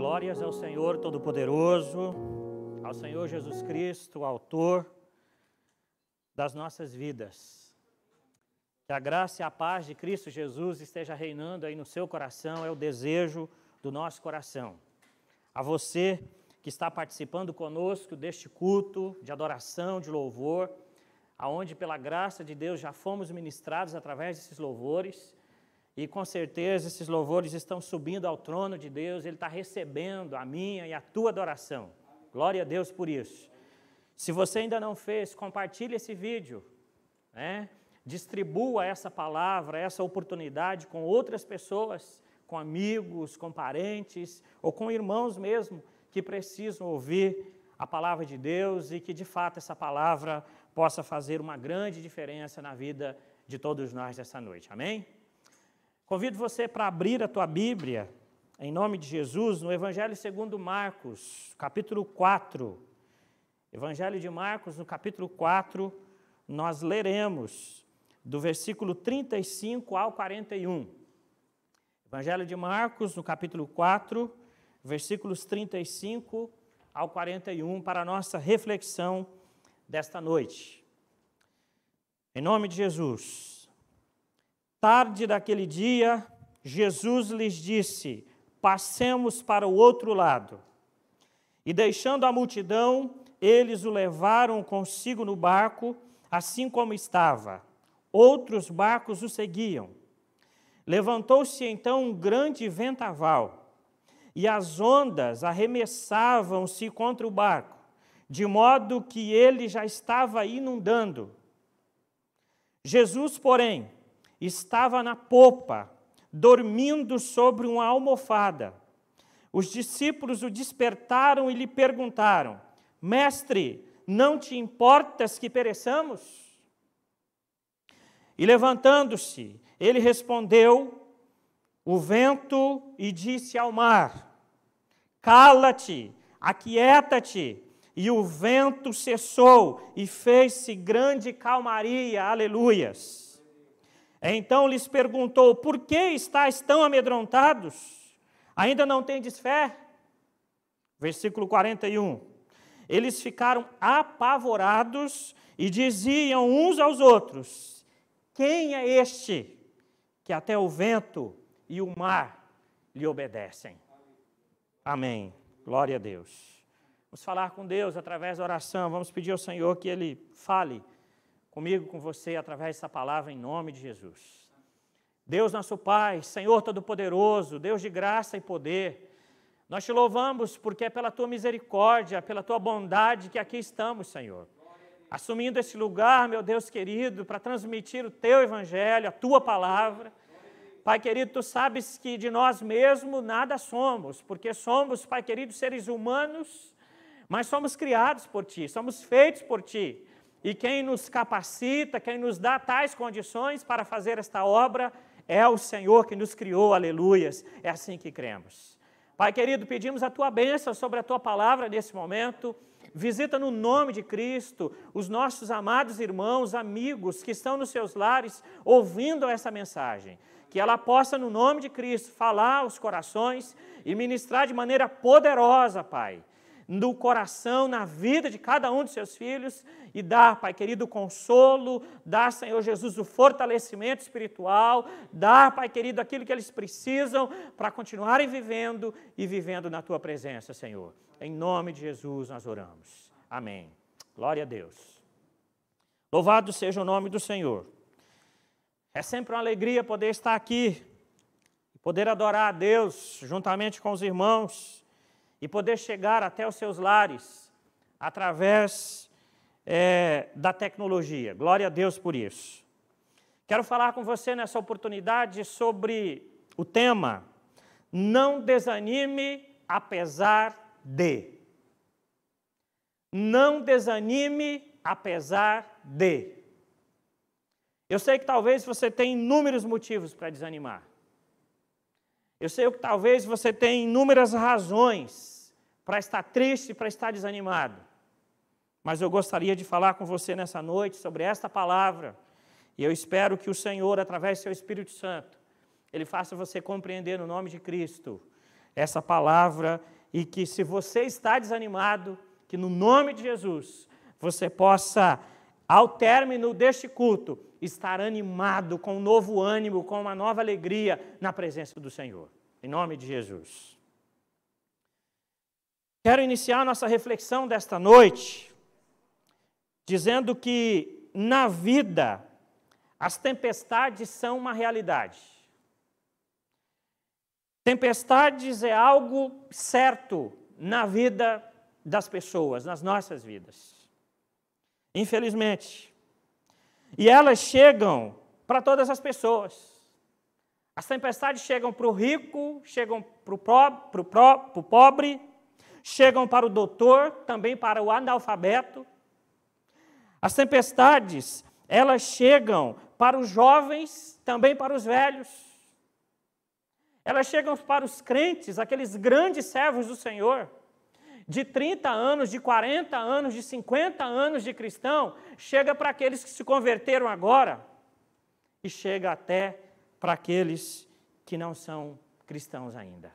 Glórias ao Senhor Todo-Poderoso, ao Senhor Jesus Cristo, autor das nossas vidas. Que a graça e a paz de Cristo Jesus esteja reinando aí no seu coração, é o desejo do nosso coração. A você que está participando conosco deste culto de adoração, de louvor, aonde pela graça de Deus já fomos ministrados através desses louvores, e com certeza esses louvores estão subindo ao trono de Deus, Ele está recebendo a minha e a tua adoração. Glória a Deus por isso. Se você ainda não fez, compartilhe esse vídeo, distribua essa palavra, essa oportunidade com outras pessoas, com amigos, com parentes, ou com irmãos mesmo, que precisam ouvir a palavra de Deus e que de fato essa palavra possa fazer uma grande diferença na vida de todos nós essa noite. Amém? Convido você para abrir a tua Bíblia, em nome de Jesus, no Evangelho segundo Marcos, capítulo 4. Evangelho de Marcos, no capítulo 4, nós leremos do versículo 35 ao 41. Evangelho de Marcos, no capítulo 4, versículos 35 ao 41, para a nossa reflexão desta noite. Em nome de Jesus. Tarde daquele dia, Jesus lhes disse: passemos para o outro lado. E deixando a multidão, eles o levaram consigo no barco, assim como estava. Outros barcos o seguiam. Levantou-se então um grande vendaval, e as ondas arremessavam-se contra o barco, de modo que ele já estava inundando. Jesus, porém, estava na popa, dormindo sobre uma almofada. Os discípulos o despertaram e lhe perguntaram: Mestre, não te importas que pereçamos? E levantando-se, ele respondeu o vento e disse ao mar: Cala-te, aquieta-te. E o vento cessou e fez-se grande calmaria. Aleluias. Então lhes perguntou: por que estáis tão amedrontados? Ainda não tendes fé? Versículo 41. Eles ficaram apavorados e diziam uns aos outros: quem é este que até o vento e o mar lhe obedecem? Amém. Glória a Deus. Vamos falar com Deus através da oração. Vamos pedir ao Senhor que Ele fale comigo, com você, através dessa palavra, em nome de Jesus. Deus nosso Pai, Senhor Todo-Poderoso, Deus de graça e poder, nós te louvamos porque é pela tua misericórdia, pela tua bondade que aqui estamos, Senhor. Assumindo esse lugar, meu Deus querido, para transmitir o teu evangelho, a tua palavra. Pai querido, tu sabes que de nós mesmos nada somos, porque somos, Pai querido, seres humanos, mas somos criados por ti, somos feitos por ti. E quem nos capacita, quem nos dá tais condições para fazer esta obra, é o Senhor que nos criou, aleluias. É assim que cremos. Pai querido, pedimos a tua bênção sobre a tua palavra nesse momento. Visita no nome de Cristo os nossos amados irmãos, amigos que estão nos seus lares ouvindo essa mensagem. Que ela possa, no nome de Cristo, falar aos corações e ministrar de maneira poderosa, Pai, no coração, na vida de cada um de seus filhos, e dar, Pai querido, o consolo, dar, Senhor Jesus, o fortalecimento espiritual, dar, Pai querido, aquilo que eles precisam para continuarem vivendo e vivendo na Tua presença, Senhor. Em nome de Jesus nós oramos. Amém. Glória a Deus. Louvado seja o nome do Senhor. É sempre uma alegria poder estar aqui, poder adorar a Deus juntamente com os irmãos, e poder chegar até os seus lares através da tecnologia. Glória a Deus por isso. Quero falar com você nessa oportunidade sobre o tema: não desanime apesar de. Não desanime apesar de. Eu sei que talvez você tenha inúmeros motivos para desanimar. Eu sei que talvez você tenha inúmeras razões para estar triste, para estar desanimado. Mas eu gostaria de falar com você nessa noite sobre esta palavra. E eu espero que o Senhor, através do seu Espírito Santo, Ele faça você compreender no nome de Cristo essa palavra e que, se você está desanimado, que no nome de Jesus você possa, ao término deste culto, estar animado, com um novo ânimo, com uma nova alegria na presença do Senhor. Em nome de Jesus. Quero iniciar nossa reflexão desta noite dizendo que na vida as tempestades são uma realidade. Tempestades é algo certo na vida das pessoas, nas nossas vidas. Infelizmente. E elas chegam para todas as pessoas. As tempestades chegam para o rico, chegam para o pobre, chegam para o doutor, também para o analfabeto. As tempestades, elas chegam para os jovens, também para os velhos. Elas chegam para os crentes, aqueles grandes servos do Senhor, de 30 anos, de 40 anos, de 50 anos de cristão, chega para aqueles que se converteram agora e chega até para aqueles que não são cristãos ainda.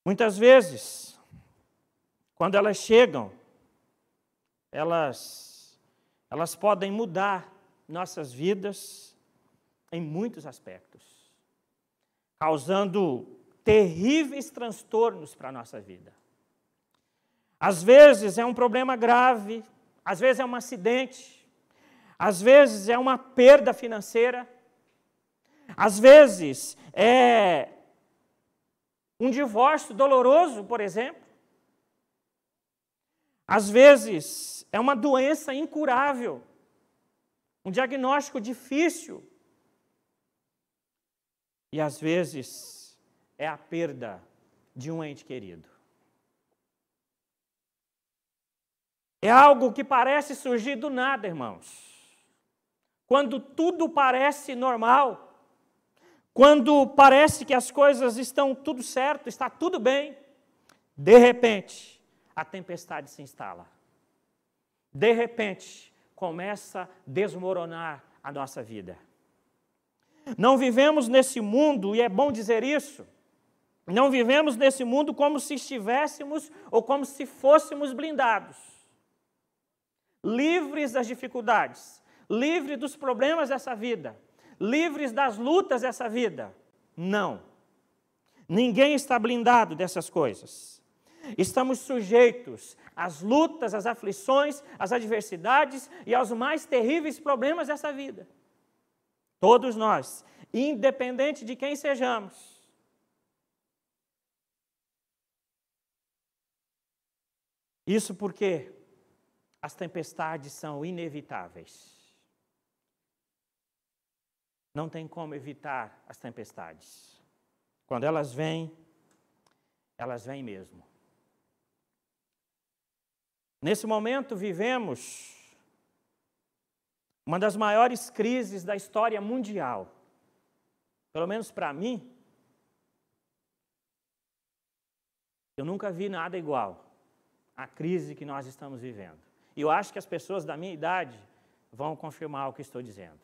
Muitas vezes, quando elas chegam, elas podem mudar nossas vidas em muitos aspectos, causando terríveis transtornos para a nossa vida. Às vezes é um problema grave, às vezes é um acidente, às vezes é uma perda financeira, às vezes é um divórcio doloroso, por exemplo. Às vezes é uma doença incurável, um diagnóstico difícil. E às vezes é a perda de um ente querido. É algo que parece surgir do nada, irmãos. Quando tudo parece normal, quando parece que as coisas estão tudo certo, está tudo bem, de repente, a tempestade se instala. De repente, começa a desmoronar a nossa vida. Não vivemos nesse mundo, e é bom dizer isso, não vivemos nesse mundo como se estivéssemos ou como se fôssemos blindados, livres das dificuldades, livres dos problemas dessa vida, livres das lutas dessa vida. Não. Ninguém está blindado dessas coisas. Estamos sujeitos às lutas, às aflições, às adversidades e aos mais terríveis problemas dessa vida. Todos nós, independente de quem sejamos. Isso porque as tempestades são inevitáveis. Não tem como evitar as tempestades. Quando elas vêm mesmo. Nesse momento vivemos uma das maiores crises da história mundial. Pelo menos para mim, eu nunca vi nada igual à crise que nós estamos vivendo. E eu acho que as pessoas da minha idade vão confirmar o que estou dizendo.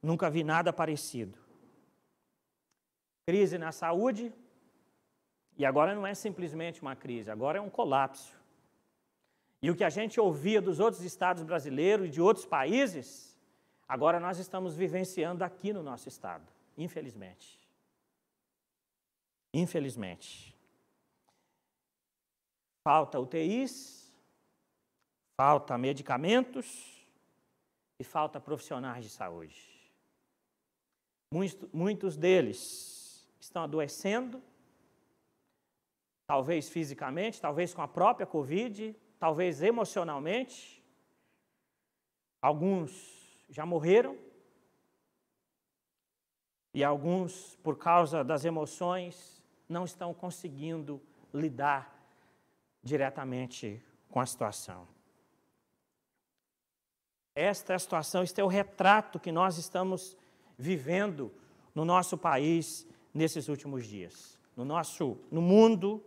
Nunca vi nada parecido. Crise na saúde, e agora não é simplesmente uma crise, agora é um colapso. E o que a gente ouvia dos outros estados brasileiros e de outros países, agora nós estamos vivenciando aqui no nosso estado, infelizmente. Infelizmente. Falta UTIs, falta medicamentos e falta profissionais de saúde. Muitos deles estão adoecendo, talvez fisicamente, talvez com a própria Covid, talvez emocionalmente. Alguns já morreram e alguns, por causa das emoções, não estão conseguindo lidar diretamente com a situação. Esta é a situação, este é o retrato que nós estamos vivendo no nosso país nesses últimos dias. No mundo,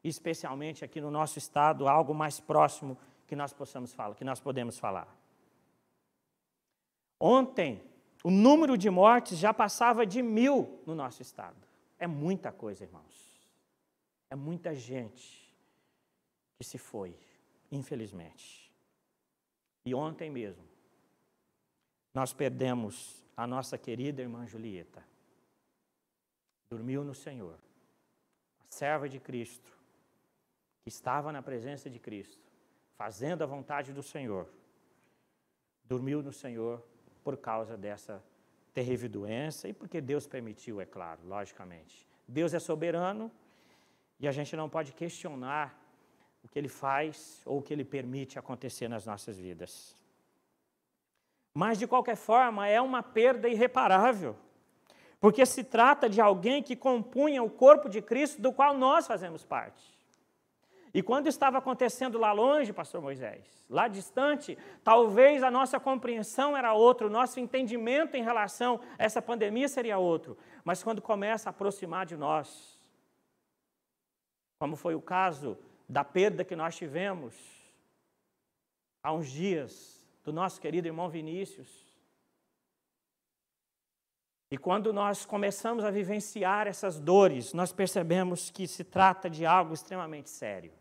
especialmente aqui no nosso estado, algo mais próximo que nós podemos falar. Ontem, o número de mortes já passava de 1.000 no nosso estado. É muita coisa, irmãos. É muita gente que se foi, infelizmente. E ontem mesmo, nós perdemos a nossa querida irmã Julieta. Dormiu no Senhor. A serva de Cristo, que estava na presença de Cristo, fazendo a vontade do Senhor, dormiu no Senhor por causa dessa terrível doença e porque Deus permitiu, é claro, logicamente. Deus é soberano e a gente não pode questionar o que Ele faz ou o que Ele permite acontecer nas nossas vidas. Mas, de qualquer forma, é uma perda irreparável, porque se trata de alguém que compunha o corpo de Cristo, do qual nós fazemos parte. E quando estava acontecendo lá longe, pastor Moisés, lá distante, talvez a nossa compreensão era outra, o nosso entendimento em relação a essa pandemia seria outro. Mas quando começa a aproximar de nós, como foi o caso da perda que nós tivemos há uns dias, do nosso querido irmão Vinícius, e quando nós começamos a vivenciar essas dores, nós percebemos que se trata de algo extremamente sério.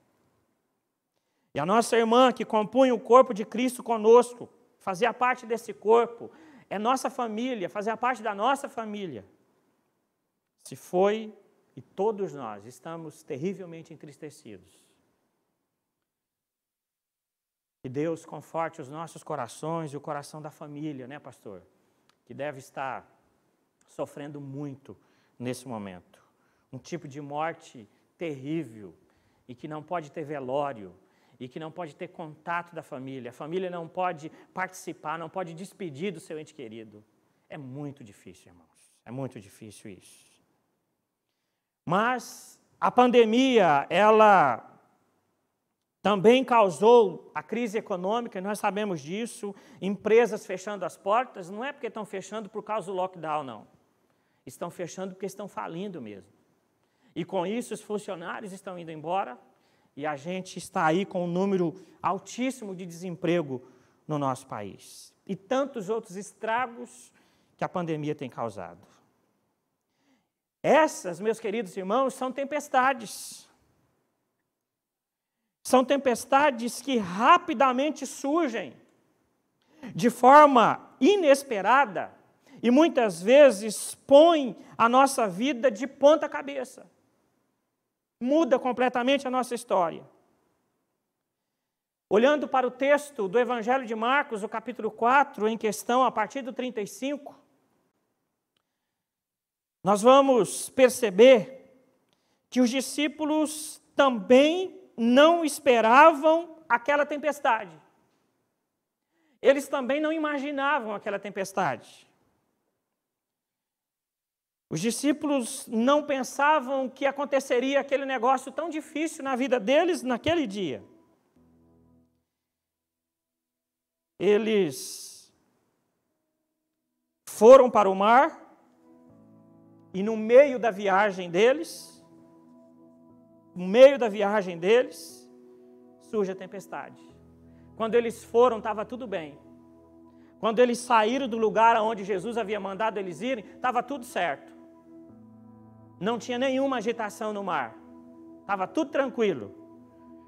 E a nossa irmã, que compunha o corpo de Cristo conosco, fazia parte desse corpo, é nossa família, fazia parte da nossa família, se foi, e todos nós estamos terrivelmente entristecidos. Que Deus conforte os nossos corações e o coração da família, né, pastor? Que deve estar sofrendo muito nesse momento. Um tipo de morte terrível e que não pode ter velório, e que não pode ter contato da família. A família não pode participar, não pode despedir do seu ente querido. É muito difícil, irmãos. É muito difícil isso. Mas a pandemia, ela também causou a crise econômica, nós sabemos disso. Empresas fechando as portas, não é porque estão fechando por causa do lockdown, não. Estão fechando porque estão falindo mesmo. E com isso os funcionários estão indo embora, e a gente está aí com um número altíssimo de desemprego no nosso país. E tantos outros estragos que a pandemia tem causado. Essas, meus queridos irmãos, são tempestades. São tempestades que rapidamente surgem de forma inesperada e muitas vezes põem a nossa vida de ponta cabeça. Muda completamente a nossa história. Olhando para o texto do Evangelho de Marcos, o capítulo 4, em questão, a partir do 35, nós vamos perceber que os discípulos também não esperavam aquela tempestade. Eles também não imaginavam aquela tempestade. Os discípulos não pensavam que aconteceria aquele negócio tão difícil na vida deles naquele dia. Eles foram para o mar e no meio da viagem deles, surge a tempestade. Quando eles foram, estava tudo bem. Quando eles saíram do lugar onde Jesus havia mandado eles irem, estava tudo certo. Não tinha nenhuma agitação no mar. Estava tudo tranquilo.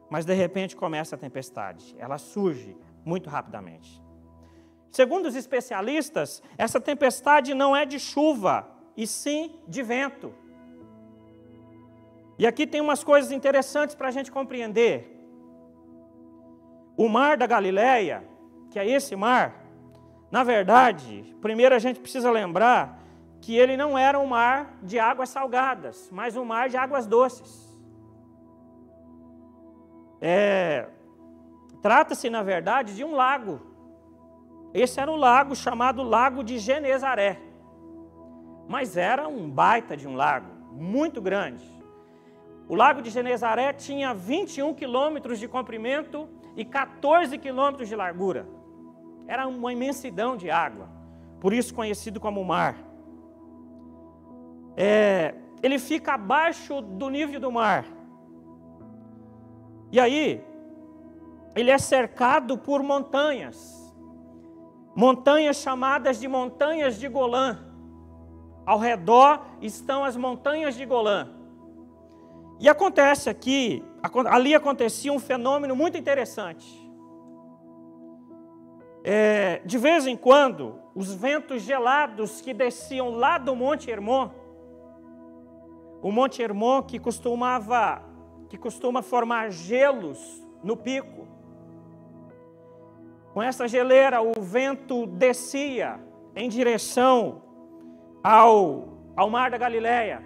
Mas, de repente, começa a tempestade. Ela surge muito rapidamente. Segundo os especialistas, essa tempestade não é de chuva, e sim de vento. E aqui tem umas coisas interessantes para a gente compreender. O mar da Galileia, que é esse mar, na verdade, primeiro a gente precisa lembrar que ele não era um mar de águas salgadas, mas um mar de águas doces. Trata-se, na verdade, de um lago. Esse era o lago chamado Lago de Genezaré. Mas era um baita de um lago, muito grande. O Lago de Genezaré tinha 21 quilômetros de comprimento e 14 quilômetros de largura. Era uma imensidão de água, por isso conhecido como mar. Ele fica abaixo do nível do mar. E aí, ele é cercado por montanhas. Montanhas chamadas de montanhas de Golã. Ao redor estão as montanhas de Golã. E acontece aqui, ali acontecia um fenômeno muito interessante. De vez em quando, os ventos gelados que desciam lá do Monte Hermon, o Monte Hermon que costuma formar gelos no pico, com essa geleira o vento descia em direção ao Mar da Galileia.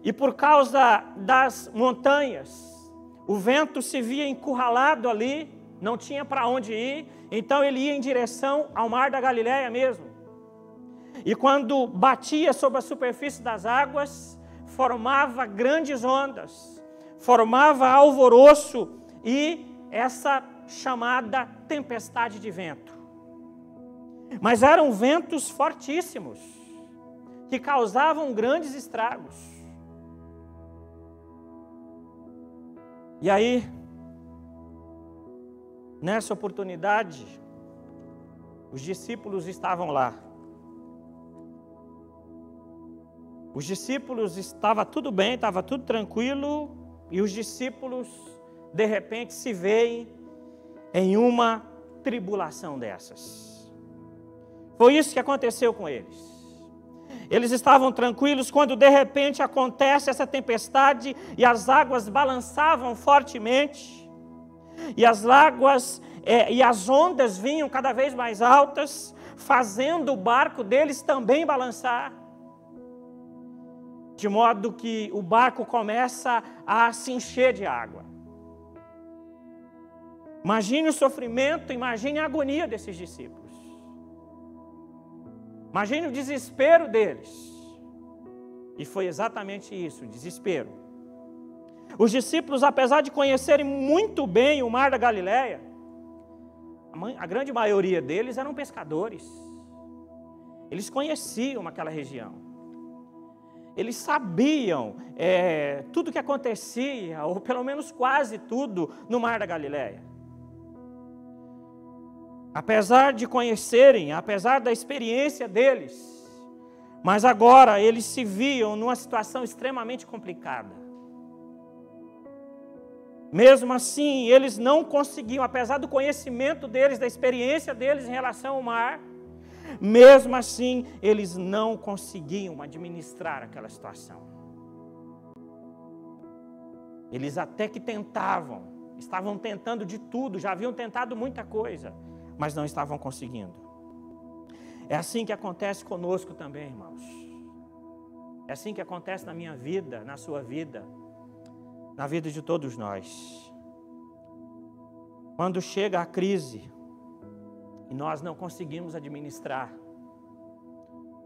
E por causa das montanhas, o vento se via encurralado ali, não tinha para onde ir, então ele ia em direção ao Mar da Galileia mesmo. E quando batia sobre a superfície das águas, formava grandes ondas, formava alvoroço e essa chamada tempestade de vento. Mas eram ventos fortíssimos, que causavam grandes estragos. E aí, nessa oportunidade, os discípulos estavam lá. Os discípulos, estava tudo bem, estava tudo tranquilo, e os discípulos, de repente, se veem em uma tribulação dessas. Foi isso que aconteceu com eles. Eles estavam tranquilos quando de repente acontece essa tempestade e as águas balançavam fortemente. E as águas e as ondas vinham cada vez mais altas, fazendo o barco deles também balançar. De modo que o barco começa a se encher de água. Imagine o sofrimento, imagine a agonia desses discípulos. Imagine o desespero deles. E foi exatamente isso, desespero. Os discípulos, apesar de conhecerem muito bem o Mar da Galileia, a grande maioria deles eram pescadores. Eles conheciam aquela região. Eles sabiam tudo o que acontecia, ou pelo menos quase tudo, no Mar da Galileia. Apesar de conhecerem, apesar da experiência deles, mas agora eles se viam numa situação extremamente complicada. Mesmo assim, eles não conseguiam, apesar do conhecimento deles, da experiência deles em relação ao mar, mesmo assim, eles não conseguiam administrar aquela situação. Eles até que tentavam, estavam tentando de tudo, já haviam tentado muita coisa, mas não estavam conseguindo. É assim que acontece conosco também, irmãos. É assim que acontece na minha vida, na sua vida, na vida de todos nós. Quando chega a crise e nós não conseguimos administrar,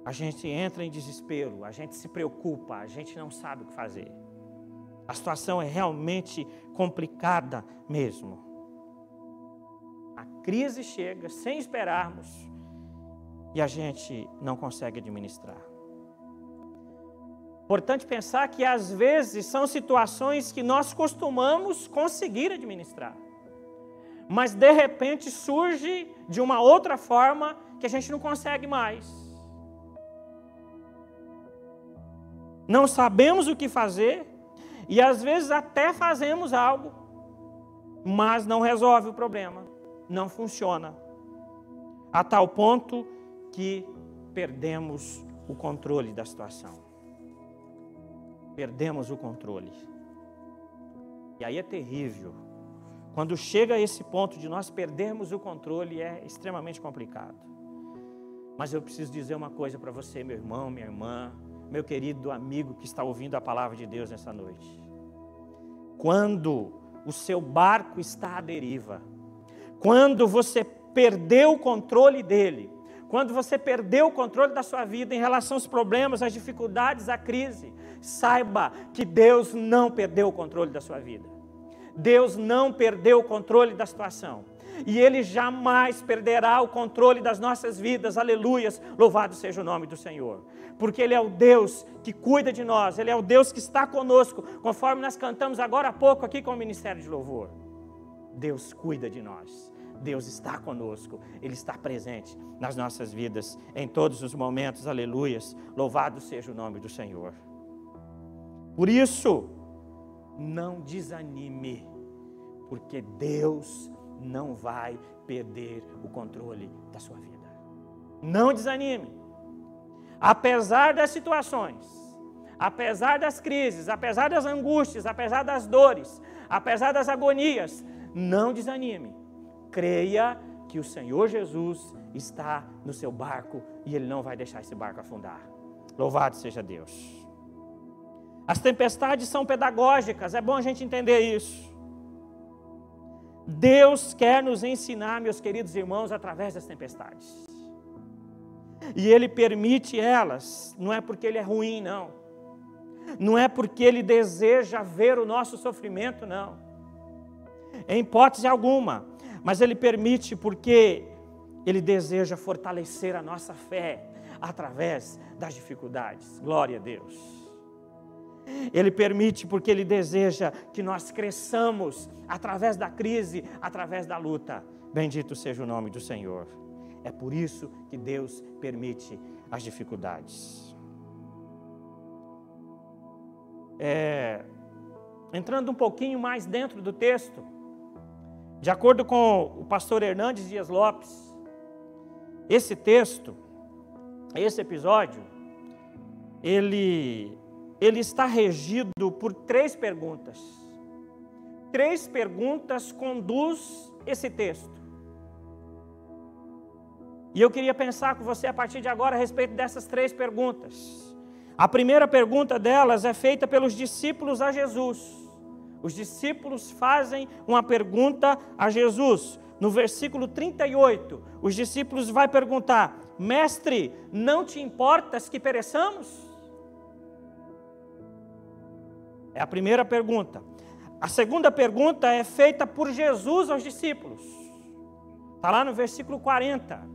a gente entra em desespero, a gente se preocupa, a gente não sabe o que fazer. A situação é realmente complicada mesmo. A crise chega sem esperarmos e a gente não consegue administrar. Importante pensar que às vezes são situações que nós costumamos conseguir administrar, mas de repente surge de uma outra forma que a gente não consegue mais. Não sabemos o que fazer e às vezes até fazemos algo, mas não resolve o problema, não funciona, a tal ponto que perdemos o controle da situação. Perdemos o controle. E aí é terrível. Quando chega a esse ponto de nós perdermos o controle, é extremamente complicado. Mas eu preciso dizer uma coisa para você, meu irmão, minha irmã, meu querido amigo que está ouvindo a palavra de Deus nessa noite. Quando o seu barco está à deriva, quando você perdeu o controle dele, quando você perdeu o controle da sua vida em relação aos problemas, às dificuldades, à crise, saiba que Deus não perdeu o controle da sua vida. Deus não perdeu o controle da situação. E Ele jamais perderá o controle das nossas vidas. Aleluias, louvado seja o nome do Senhor. Porque Ele é o Deus que cuida de nós, Ele é o Deus que está conosco, conforme nós cantamos agora há pouco aqui com o Ministério de Louvor. Deus cuida de nós. Deus está conosco, Ele está presente nas nossas vidas, em todos os momentos, aleluias, louvado seja o nome do Senhor. Por isso, não desanime, porque Deus não vai perder o controle da sua vida. Não desanime. Apesar das situações, apesar das crises, apesar das angústias, apesar das dores, apesar das agonias, não desanime. Creia que o Senhor Jesus está no seu barco e Ele não vai deixar esse barco afundar. Louvado seja Deus. As tempestades são pedagógicas, é bom a gente entender isso. Deus quer nos ensinar, meus queridos irmãos, através das tempestades. E Ele permite elas, não é porque Ele é ruim, não. Não é porque Ele deseja ver o nosso sofrimento, não. Em hipótese alguma. Mas Ele permite porque Ele deseja fortalecer a nossa fé através das dificuldades. Glória a Deus. Ele permite porque Ele deseja que nós cresçamos através da crise, através da luta. Bendito seja o nome do Senhor. É por isso que Deus permite as dificuldades. Entrando um pouquinho mais dentro do texto, de acordo com o pastor Hernandes Dias Lopes, esse texto, esse episódio, ele está regido por 3 perguntas. 3 perguntas conduz esse texto. E eu queria pensar com você a partir de agora a respeito dessas 3 perguntas. A primeira pergunta delas é feita pelos discípulos a Jesus. Os discípulos fazem uma pergunta a Jesus. No versículo 38, os discípulos vão perguntar: Mestre, não te importas que pereçamos? É a primeira pergunta. A segunda pergunta é feita por Jesus aos discípulos. Está lá no versículo 40.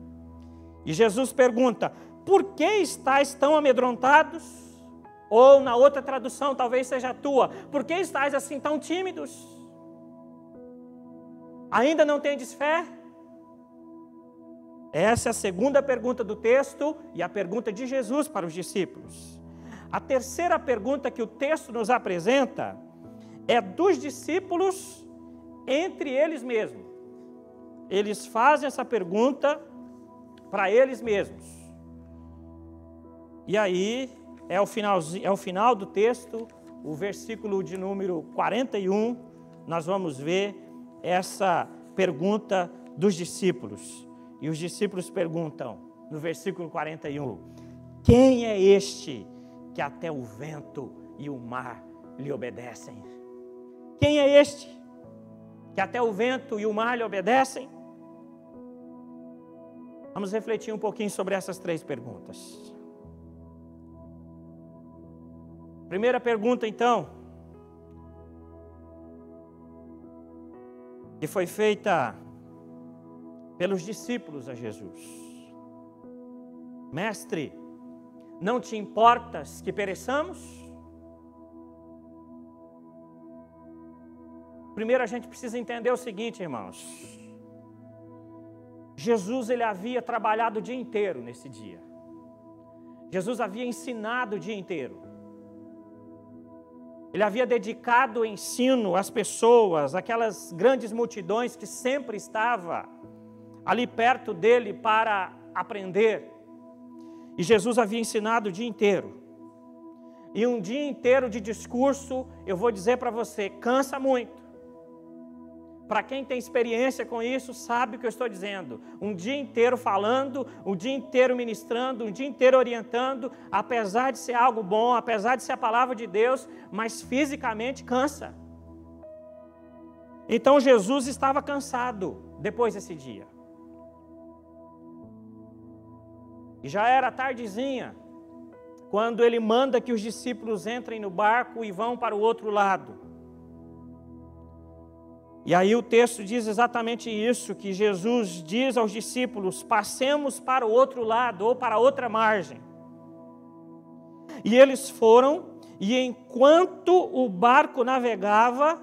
E Jesus pergunta: por que estáis tão amedrontados? Ou na outra tradução, talvez seja a tua: por que estáis assim tão tímidos? Ainda não tendes fé? Essa é a segunda pergunta do texto e a pergunta de Jesus para os discípulos. A terceira pergunta que o texto nos apresenta é dos discípulos entre eles mesmos. Eles fazem essa pergunta para eles mesmos. E aí é o final do texto, o versículo de número 41, nós vamos ver essa pergunta dos discípulos. E os discípulos perguntam, no versículo 41, quem é este que até o vento e o mar lhe obedecem? Quem é este que até o vento e o mar lhe obedecem? Vamos refletir um pouquinho sobre essas 3 perguntas. Primeira pergunta, então, que foi feita pelos discípulos a Jesus: Mestre, não te importas que pereçamos? Primeiro a gente precisa entender o seguinte, irmãos. Jesus, ele havia trabalhado o dia inteiro nesse dia. Jesus havia ensinado o dia inteiro. Ele havia dedicado o ensino às pessoas, aquelas grandes multidões que sempre estavam ali perto dele para aprender. E Jesus havia ensinado o dia inteiro. E um dia inteiro de discurso, eu vou dizer para você, cansa muito. Para quem tem experiência com isso, sabe o que eu estou dizendo. Um dia inteiro falando, um dia inteiro ministrando, um dia inteiro orientando, apesar de ser algo bom, apesar de ser a palavra de Deus, mas fisicamente cansa. Então Jesus estava cansado depois desse dia. E já era tardezinha, quando ele manda que os discípulos entrem no barco e vão para o outro lado. E aí o texto diz exatamente isso, que Jesus diz aos discípulos: passemos para o outro lado, ou para a outra margem. E eles foram, e enquanto o barco navegava,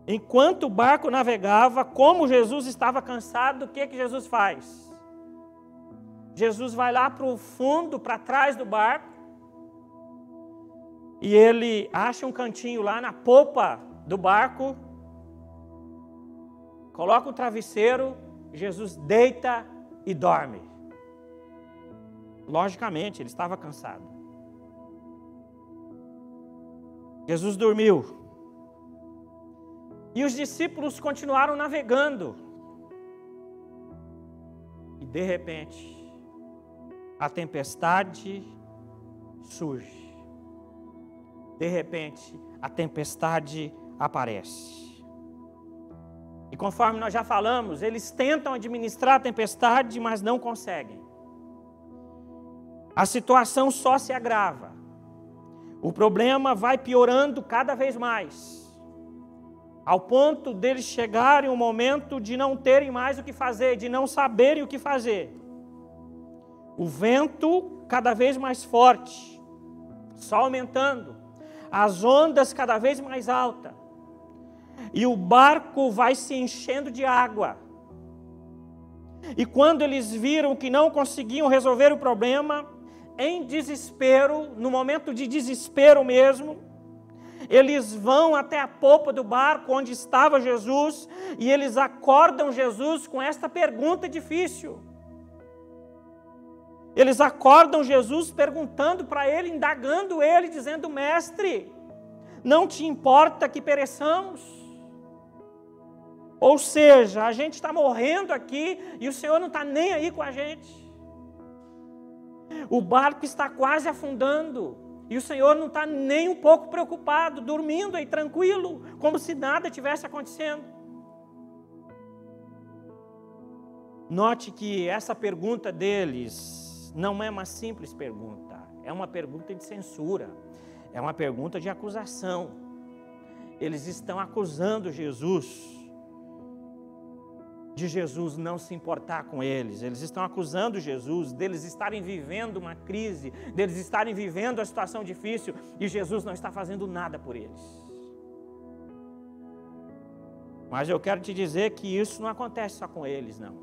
enquanto o barco navegava, como Jesus estava cansado, o que Jesus faz? Jesus vai lá para o fundo, para trás do barco, e ele acha um cantinho lá na popa do barco, coloca o travesseiro, Jesus deita e dorme. Logicamente, ele estava cansado. Jesus dormiu. E os discípulos continuaram navegando. E de repente, a tempestade surge. De repente, a tempestade aparece. E conforme nós já falamos, eles tentam administrar a tempestade, mas não conseguem. A situação só se agrava. O problema vai piorando cada vez mais, ao ponto deles chegarem um momento de não terem mais o que fazer, de não saberem o que fazer. O vento cada vez mais forte, só aumentando, as ondas cada vez mais altas, e o barco vai se enchendo de água. E quando eles viram que não conseguiam resolver o problema, em desespero, no momento de desespero mesmo, eles vão até a popa do barco onde estava Jesus, e eles acordam Jesus com esta pergunta difícil. Eles acordam Jesus perguntando para ele, indagando ele, dizendo: mestre, não te importa que pereçamos? Ou seja, a gente está morrendo aqui e o Senhor não está nem aí com a gente. O barco está quase afundando e o Senhor não está nem um pouco preocupado, dormindo aí tranquilo, como se nada tivesse acontecendo. Note que essa pergunta deles não é uma simples pergunta, é uma pergunta de censura, é uma pergunta de acusação. Eles estão acusando Jesus de Jesus não se importar com eles. Eles estão acusando Jesus deles estarem vivendo uma crise, deles estarem vivendo uma situação difícil, e Jesus não está fazendo nada por eles. Mas eu quero te dizer que isso não acontece só com eles, não.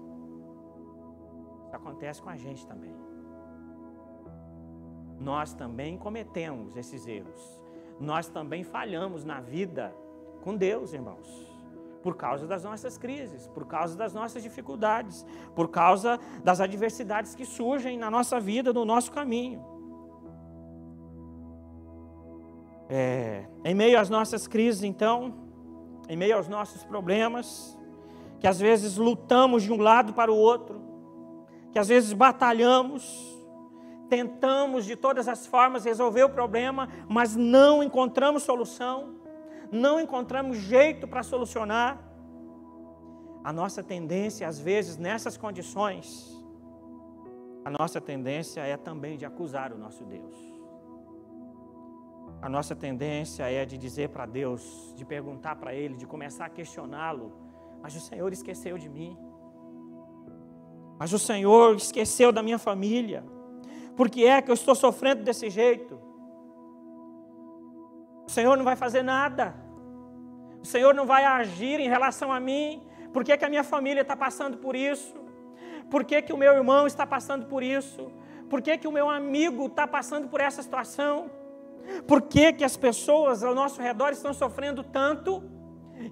Isso acontece com a gente também. Nós também cometemos esses erros. Nós também falhamos na vida com Deus, irmãos. Por causa das nossas crises, por causa das nossas dificuldades, por causa das adversidades que surgem na nossa vida, no nosso caminho. Em meio às nossas crises, então, em meio aos nossos problemas, que às vezes lutamos de um lado para o outro, que às vezes batalhamos, tentamos de todas as formas resolver o problema, mas não encontramos solução, não encontramos jeito para solucionar. A nossa tendência, às vezes, nessas condições, a nossa tendência é também de acusar o nosso Deus. A nossa tendência é de dizer para Deus, de perguntar para Ele, de começar a questioná-lo: mas o Senhor esqueceu de mim, mas o Senhor esqueceu da minha família, por que é que eu estou sofrendo desse jeito? O Senhor não vai fazer nada, o Senhor não vai agir em relação a mim. Por que que a minha família está passando por isso? Por que que o meu irmão está passando por isso? Por que que o meu amigo está passando por essa situação? Por que que as pessoas ao nosso redor estão sofrendo tanto?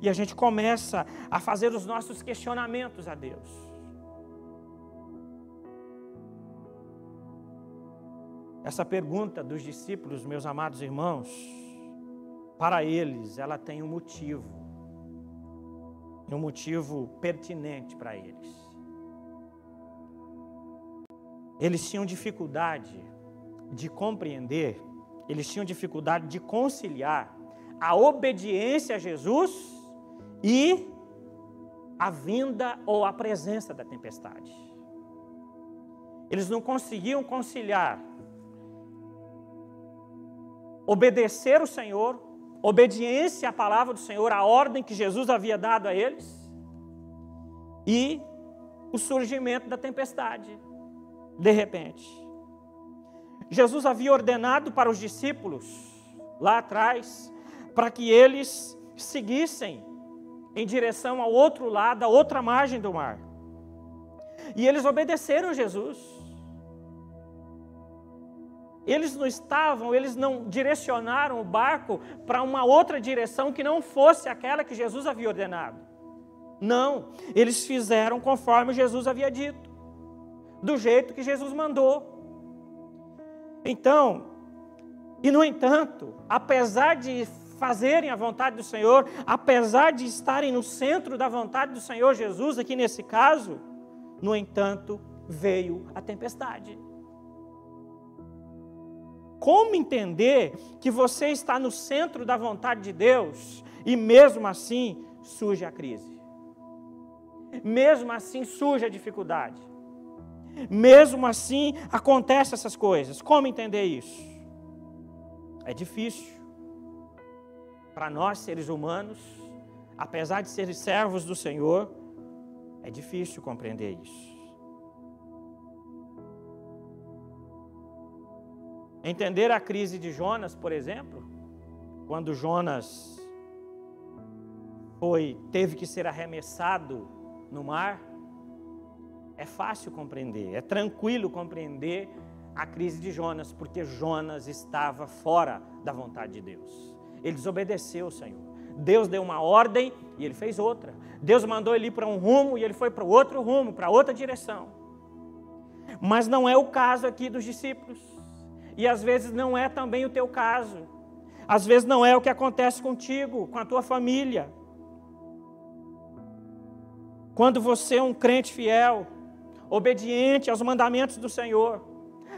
E a gente começa a fazer os nossos questionamentos a Deus. Essa pergunta dos discípulos, meus amados irmãos, para eles, ela tem um motivo pertinente para eles. Eles tinham dificuldade de compreender, eles tinham dificuldade de conciliar a obediência a Jesus e a vinda ou a presença da tempestade. Eles não conseguiam conciliar obedecer o Senhor, obediência à palavra do Senhor, a ordem que Jesus havia dado a eles, e o surgimento da tempestade, de repente. Jesus havia ordenado para os discípulos, lá atrás, para que eles seguissem em direção ao outro lado, à outra margem do mar. E eles obedeceram Jesus. Eles não direcionaram o barco para uma outra direção que não fosse aquela que Jesus havia ordenado. Não, eles fizeram conforme Jesus havia dito, do jeito que Jesus mandou. Então, e no entanto, apesar de fazerem a vontade do Senhor, apesar de estarem no centro da vontade do Senhor Jesus, aqui nesse caso, no entanto, veio a tempestade. Como entender que você está no centro da vontade de Deus e mesmo assim surge a crise? Mesmo assim surge a dificuldade? Mesmo assim acontecem essas coisas? Como entender isso? É difícil. Para nós, seres humanos, apesar de serem servos do Senhor, é difícil compreender isso. Entender a crise de Jonas, por exemplo, quando Jonas teve que ser arremessado no mar, é fácil compreender, é tranquilo compreender a crise de Jonas, porque Jonas estava fora da vontade de Deus. Ele desobedeceu o Senhor. Deus deu uma ordem e ele fez outra. Deus mandou ele ir para um rumo e ele foi para outro rumo, para outra direção. Mas não é o caso aqui dos discípulos. E às vezes não é também o teu caso. Às vezes não é o que acontece contigo, com a tua família. Quando você é um crente fiel, obediente aos mandamentos do Senhor,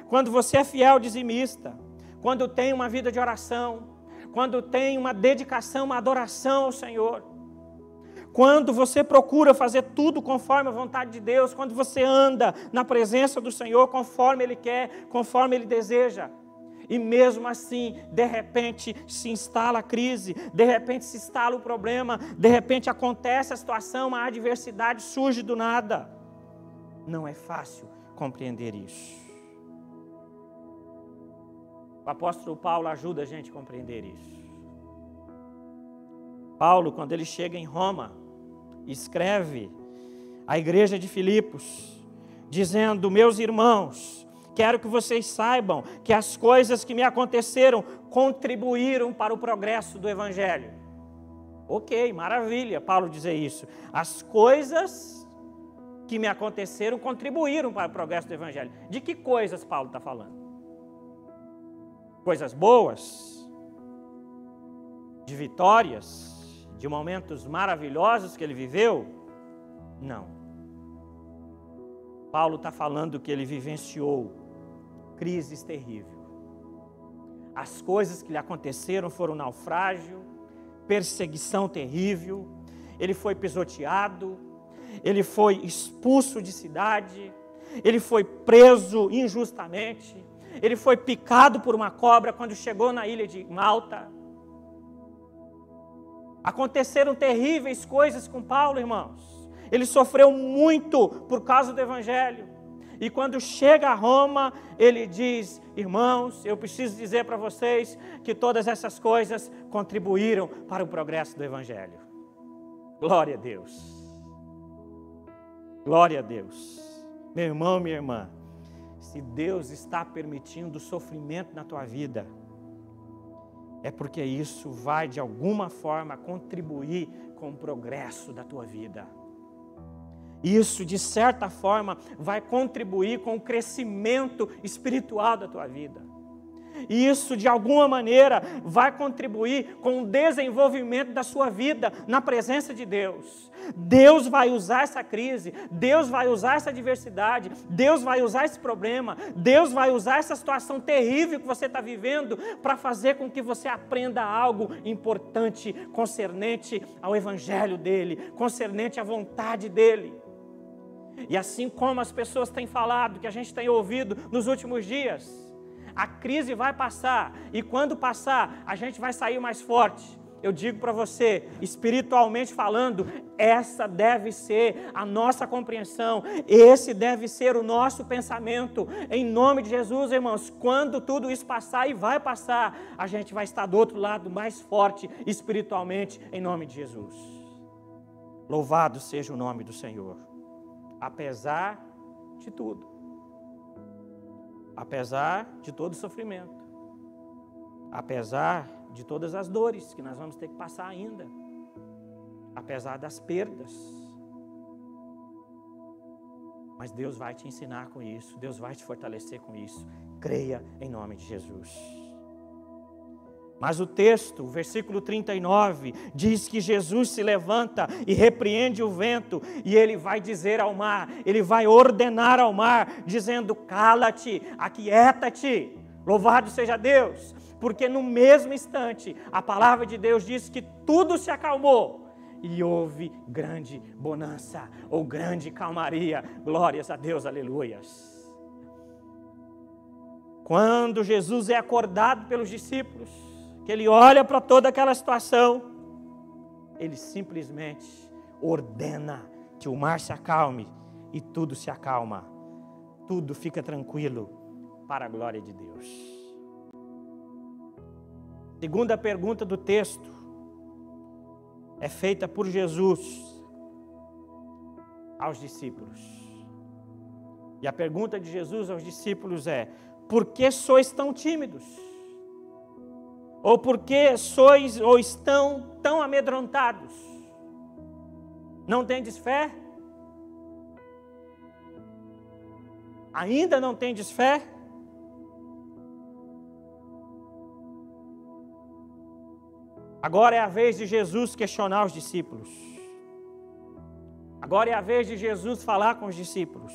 quando você é fiel dizimista, quando tem uma vida de oração, quando tem uma dedicação, uma adoração ao Senhor, quando você procura fazer tudo conforme a vontade de Deus, quando você anda na presença do Senhor conforme Ele quer, conforme Ele deseja, e mesmo assim, de repente se instala a crise, de repente se instala o problema, de repente acontece a situação, a adversidade surge do nada. Não é fácil compreender isso. O apóstolo Paulo ajuda a gente a compreender isso. Paulo, quando ele chega em Roma, escreve à igreja de Filipos, dizendo: meus irmãos, quero que vocês saibam que as coisas que me aconteceram contribuíram para o progresso do Evangelho. Ok, maravilha, Paulo dizer isso. As coisas que me aconteceram contribuíram para o progresso do Evangelho. De que coisas Paulo está falando? Coisas boas? De vitórias? De momentos maravilhosos que ele viveu? Não. Paulo está falando que ele vivenciou crises terríveis. As coisas que lhe aconteceram foram naufrágio, perseguição terrível, ele foi pisoteado, ele foi expulso de cidade, ele foi preso injustamente, ele foi picado por uma cobra quando chegou na ilha de Malta. Aconteceram terríveis coisas com Paulo, irmãos. Ele sofreu muito por causa do Evangelho. E quando chega a Roma, ele diz: irmãos, eu preciso dizer para vocês que todas essas coisas contribuíram para o progresso do Evangelho. Glória a Deus. Glória a Deus. Meu irmão, minha irmã, se Deus está permitindo sofrimento na tua vida, é porque isso vai de alguma forma contribuir com o progresso da tua vida. Isso, de certa forma, vai contribuir com o crescimento espiritual da tua vida. Isso, de alguma maneira, vai contribuir com o desenvolvimento da sua vida na presença de Deus. Deus vai usar essa crise, Deus vai usar essa adversidade, Deus vai usar esse problema, Deus vai usar essa situação terrível que você está vivendo para fazer com que você aprenda algo importante concernente ao Evangelho dEle, concernente à vontade dEle. E assim como as pessoas têm falado, que a gente tem ouvido nos últimos dias, a crise vai passar, e quando passar, a gente vai sair mais forte. Eu digo para você, espiritualmente falando, essa deve ser a nossa compreensão, esse deve ser o nosso pensamento, em nome de Jesus, irmãos. Quando tudo isso passar, e vai passar, a gente vai estar do outro lado mais forte espiritualmente, em nome de Jesus. Louvado seja o nome do Senhor. Apesar de tudo. Apesar de todo o sofrimento. Apesar de todas as dores que nós vamos ter que passar ainda. Apesar das perdas. Mas Deus vai te ensinar com isso. Deus vai te fortalecer com isso. Creia em nome de Jesus. Mas o texto, o versículo 39, diz que Jesus se levanta e repreende o vento, e ele vai dizer ao mar, ele vai ordenar ao mar, dizendo: cala-te, aquieta-te, louvado seja Deus, porque no mesmo instante, a palavra de Deus diz que tudo se acalmou, e houve grande bonança, ou grande calmaria, glórias a Deus, aleluias. Quando Jesus é acordado pelos discípulos, que ele olha para toda aquela situação, ele simplesmente ordena que o mar se acalme e tudo se acalma, tudo fica tranquilo para a glória de Deus. Segunda pergunta do texto é feita por Jesus aos discípulos. E a pergunta de Jesus aos discípulos é: por que sois tão tímidos? Ou por que sois ou estão tão amedrontados? Não tendes fé? Ainda não tendes fé? Agora é a vez de Jesus questionar os discípulos. Agora é a vez de Jesus falar com os discípulos.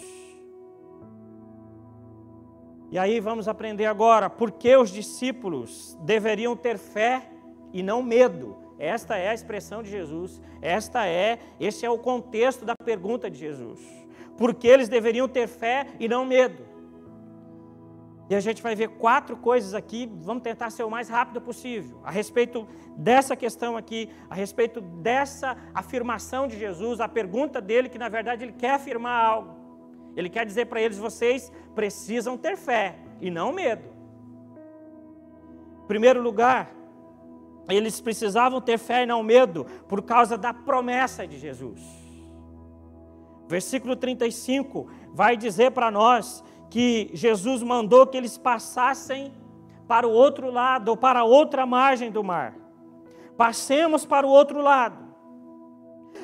E aí vamos aprender agora por que os discípulos deveriam ter fé e não medo. Esta é a expressão de Jesus. Esse é o contexto da pergunta de Jesus. Por que eles deveriam ter fé e não medo? E a gente vai ver 4 coisas aqui, vamos tentar ser o mais rápido possível, a respeito dessa questão aqui, a respeito dessa afirmação de Jesus, a pergunta dele, que na verdade ele quer afirmar algo. Ele quer dizer para eles: vocês precisam ter fé e não medo. Em primeiro lugar, eles precisavam ter fé e não medo por causa da promessa de Jesus. Versículo 35 vai dizer para nós que Jesus mandou que eles passassem para o outro lado, ou para a outra margem do mar. Passemos para o outro lado.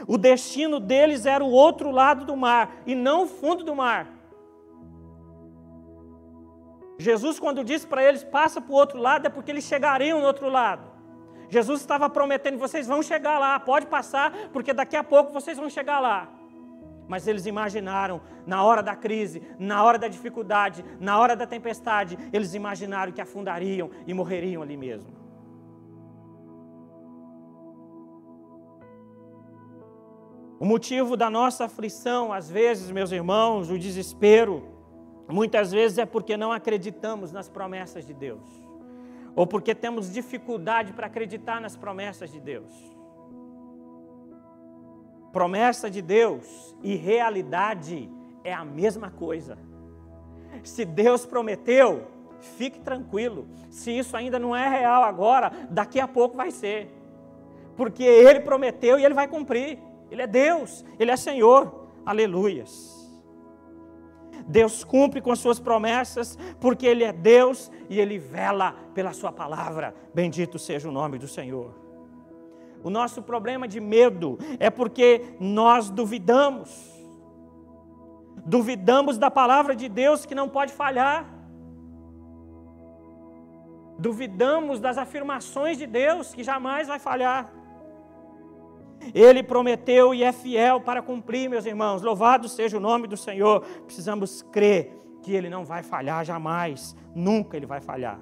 O destino deles era o outro lado do mar, e não o fundo do mar. Jesus, quando disse para eles: passa para o outro lado, é porque eles chegariam no outro lado. Jesus estava prometendo: vocês vão chegar lá, pode passar, porque daqui a pouco vocês vão chegar lá. Mas eles imaginaram, na hora da crise, na hora da dificuldade, na hora da tempestade, eles imaginaram que afundariam e morreriam ali mesmo. O motivo da nossa aflição, às vezes, meus irmãos, o desespero, muitas vezes é porque não acreditamos nas promessas de Deus. Ou porque temos dificuldade para acreditar nas promessas de Deus. Promessa de Deus e realidade é a mesma coisa. Se Deus prometeu, fique tranquilo. Se isso ainda não é real agora, daqui a pouco vai ser. Porque Ele prometeu e Ele vai cumprir. Ele é Deus, Ele é Senhor. Aleluias. Deus cumpre com as suas promessas, porque Ele é Deus e Ele vela pela sua palavra. Bendito seja o nome do Senhor. O nosso problema de medo é porque nós duvidamos. Duvidamos da palavra de Deus que não pode falhar. Duvidamos das afirmações de Deus que jamais vai falhar. Ele prometeu e é fiel para cumprir, meus irmãos. Louvado seja o nome do Senhor. Precisamos crer que Ele não vai falhar jamais. Nunca Ele vai falhar.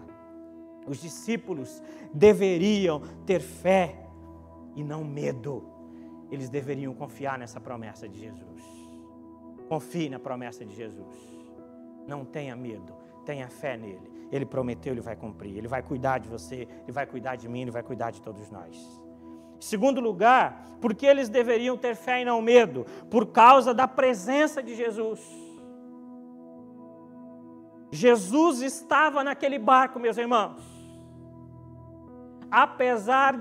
Os discípulos deveriam ter fé e não medo. Eles deveriam confiar nessa promessa de Jesus. Confie na promessa de Jesus. Não tenha medo, tenha fé nele. Ele prometeu, Ele vai cumprir. Ele vai cuidar de você, Ele vai cuidar de mim, Ele vai cuidar de todos nós. Em segundo lugar, por que eles deveriam ter fé e não medo? Por causa da presença de Jesus. Jesus estava naquele barco, meus irmãos. Apesar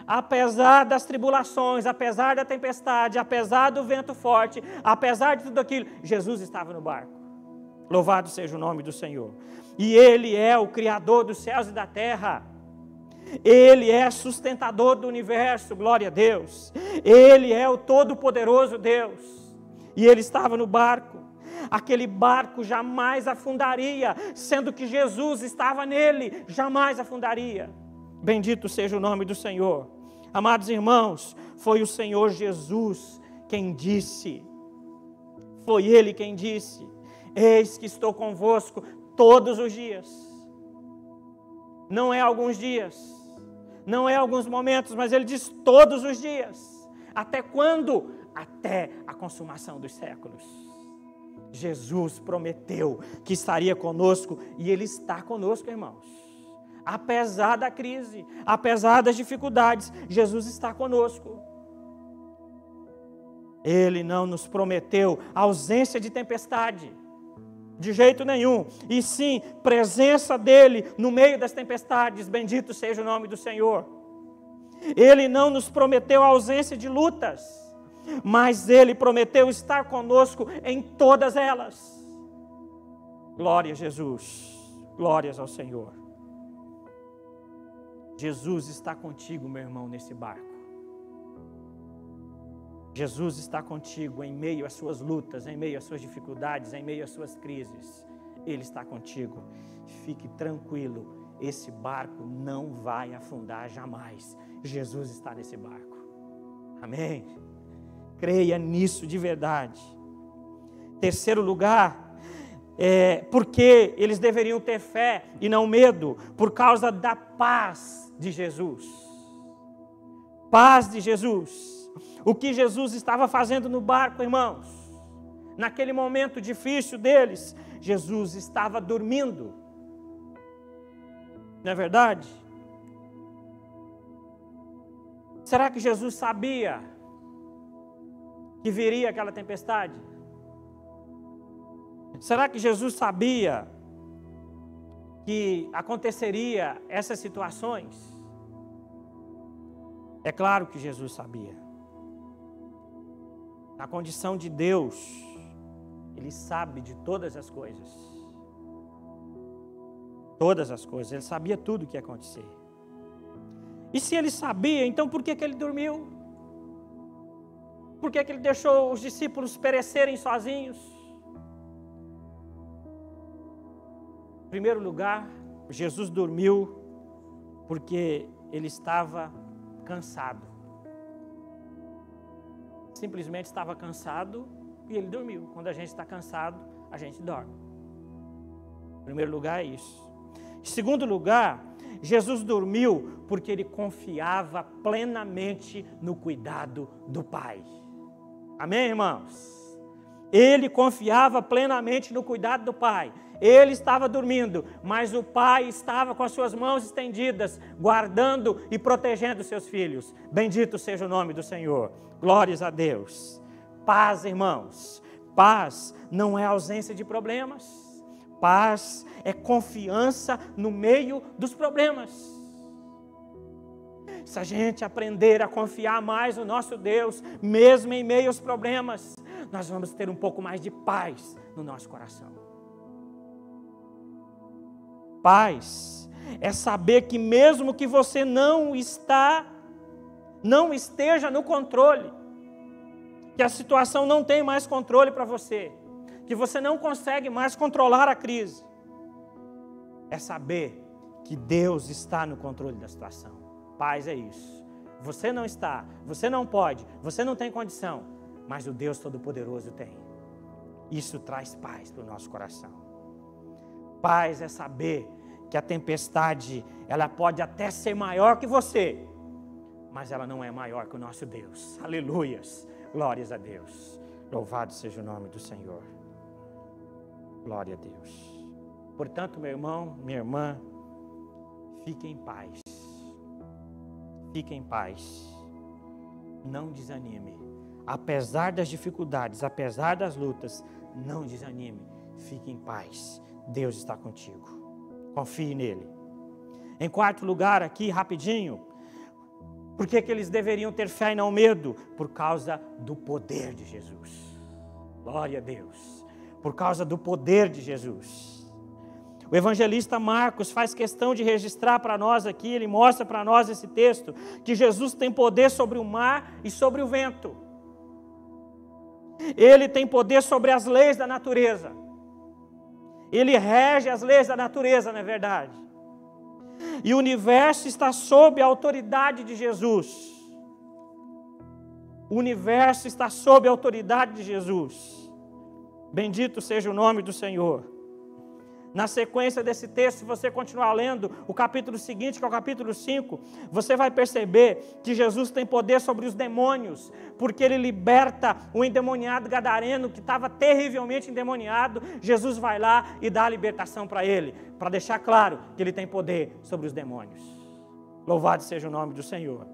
apesar das tribulações, apesar da tempestade, apesar do vento forte, apesar de tudo aquilo, Jesus estava no barco. Louvado seja o nome do Senhor. E Ele é o Criador dos céus e da terra. Ele é sustentador do universo, glória a Deus. Ele é o todo-poderoso Deus. E Ele estava no barco. Aquele barco jamais afundaria, sendo que Jesus estava nele, jamais afundaria. Bendito seja o nome do Senhor. Amados irmãos, foi o Senhor Jesus quem disse, foi Ele quem disse: eis que estou convosco todos os dias. Não é alguns dias, não é alguns momentos, mas Ele diz todos os dias. Até quando? Até a consumação dos séculos. Jesus prometeu que estaria conosco e Ele está conosco, irmãos. Apesar da crise, apesar das dificuldades, Jesus está conosco. Ele não nos prometeu ausência de tempestade, de jeito nenhum, e sim presença dEle no meio das tempestades. Bendito seja o nome do Senhor. Ele não nos prometeu ausência de lutas, mas Ele prometeu estar conosco em todas elas. Glória a Jesus, glórias ao Senhor. Jesus está contigo, meu irmão, nesse barco. Jesus está contigo em meio às suas lutas, em meio às suas dificuldades, em meio às suas crises. Ele está contigo. Fique tranquilo, esse barco não vai afundar jamais. Jesus está nesse barco. Amém? Creia nisso de verdade. Terceiro lugar, porque eles deveriam ter fé e não medo, por causa da paz de Jesus. Paz de Jesus. O que Jesus estava fazendo no barco, irmãos? Naquele momento difícil deles, Jesus estava dormindo. Não é verdade? Será que Jesus sabia que viria aquela tempestade? Será que Jesus sabia que aconteceria essas situações? É claro que Jesus sabia. Na condição de Deus, Ele sabe de todas as coisas. Todas as coisas. Ele sabia tudo o que ia acontecer. E se Ele sabia, então por que Ele dormiu? Por que Ele deixou os discípulos perecerem sozinhos? Em primeiro lugar, Jesus dormiu porque Ele estava cansado. Simplesmente estava cansado e Ele dormiu. Quando a gente está cansado, a gente dorme. Em primeiro lugar é isso. Em segundo lugar, Jesus dormiu porque Ele confiava plenamente no cuidado do Pai. Amém, irmãos? Ele confiava plenamente no cuidado do Pai. Ele estava dormindo, mas o Pai estava com as suas mãos estendidas, guardando e protegendo seus filhos. Bendito seja o nome do Senhor. Glórias a Deus. Paz, irmãos. Paz não é ausência de problemas. Paz é confiança no meio dos problemas. Se a gente aprender a confiar mais no nosso Deus, mesmo em meio aos problemas, nós vamos ter um pouco mais de paz no nosso coração. Paz é saber que mesmo que você não esteja no controle, que a situação não tem mais controle para você, que você não consegue mais controlar a crise, é saber que Deus está no controle da situação. Paz é isso. Você não está, você não pode, você não tem condição, mas o Deus Todo-Poderoso tem. Isso traz paz para o nosso coração. Paz é saber que a tempestade, ela pode até ser maior que você, mas ela não é maior que o nosso Deus. Aleluias, glórias a Deus. Louvado seja o nome do Senhor. Glória a Deus. Portanto, meu irmão, minha irmã, fique em paz. Fique em paz. Não desanime. Apesar das dificuldades, apesar das lutas, não desanime. Fique em paz. Deus está contigo. Confie nele. Em quarto lugar aqui, rapidinho, Por que eles deveriam ter fé e não medo? Por causa do poder de Jesus. Glória a Deus. Por causa do poder de Jesus. O evangelista Marcos faz questão de registrar para nós aqui, ele mostra para nós esse texto, que Jesus tem poder sobre o mar e sobre o vento. Ele tem poder sobre as leis da natureza. Ele rege as leis da natureza, não é verdade? E o universo está sob a autoridade de Jesus. O universo está sob a autoridade de Jesus. Bendito seja o nome do Senhor. Na sequência desse texto, se você continuar lendo o capítulo seguinte, que é o capítulo 5, você vai perceber que Jesus tem poder sobre os demônios, porque ele liberta o endemoniado gadareno que estava terrivelmente endemoniado. Jesus vai lá e dá a libertação para ele, para deixar claro que ele tem poder sobre os demônios. Louvado seja o nome do Senhor.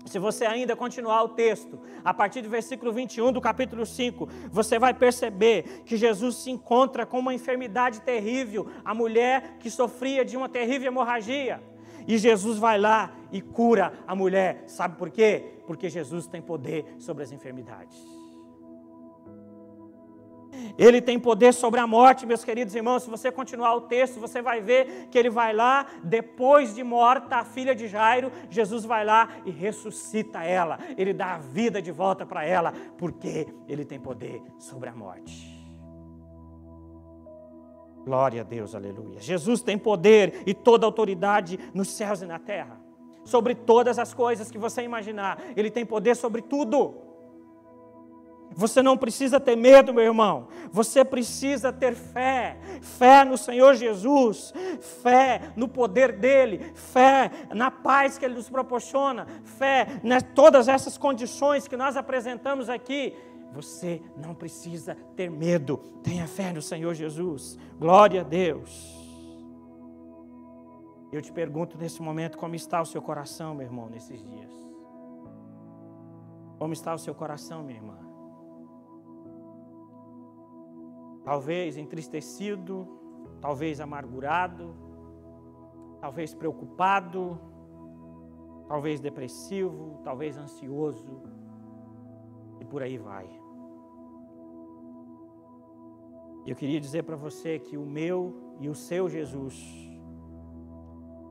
Se você ainda continuar o texto, a partir do versículo 21 do capítulo 5, você vai perceber que Jesus se encontra com uma enfermidade terrível, a mulher que sofria de uma terrível hemorragia. E Jesus vai lá e cura a mulher. Sabe por quê? Porque Jesus tem poder sobre as enfermidades. Ele tem poder sobre a morte, meus queridos irmãos. Se você continuar o texto, você vai ver que ele vai lá, depois de morta a filha de Jairo, Jesus vai lá e ressuscita ela. Ele dá a vida de volta para ela, porque ele tem poder sobre a morte. Glória a Deus, aleluia. Jesus tem poder e toda autoridade nos céus e na terra. Sobre todas as coisas que você imaginar. Ele tem poder sobre tudo. Você não precisa ter medo, meu irmão. Você precisa ter fé. Fé no Senhor Jesus. Fé no poder dEle. Fé na paz que Ele nos proporciona. Fé em todas essas condições que nós apresentamos aqui. Você não precisa ter medo. Tenha fé no Senhor Jesus. Glória a Deus. Eu te pergunto nesse momento, como está o seu coração, meu irmão, nesses dias? Como está o seu coração, minha irmã? Talvez entristecido, talvez amargurado, talvez preocupado, talvez depressivo, talvez ansioso, e por aí vai. Eu queria dizer para você que o meu e o seu Jesus,